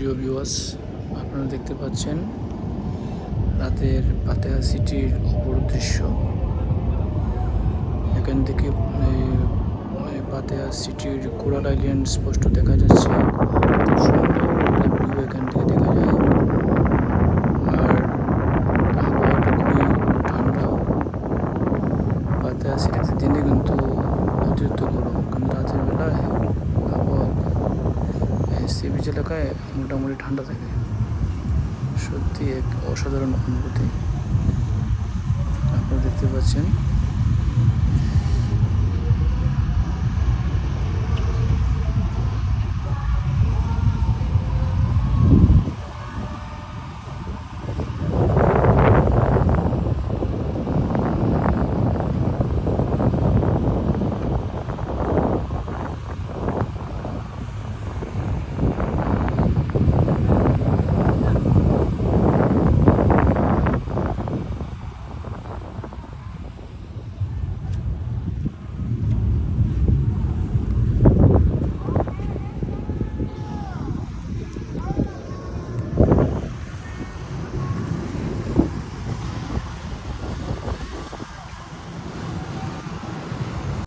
প্রিয় ভিউয়ার্স, আপনারা দেখতে পাচ্ছেন রাতের পাতেয়া সিটির অপরূপ দৃশ্য। এখান থেকে পাতেয়া সিটির কোরাল আইল্যান্ড স্পষ্ট দেখা যাচ্ছে। খুব সুন্দর একটা ভিউ এখান থেকে দেখা যায়। আর আবহাওয়াটা খুবই ঠান্ডা। পাতেয়া সিটিতে দিনে কিন্তু অতিরিক্ত গরম, কিন্তু রাতের বেলায় আবহাওয়া সি বিচ এলাকায় মোটামুটি ঠান্ডা থাকে। সত্যি এক অসাধারণ অনুভূতি। আপনারা দেখতে পাচ্ছেন।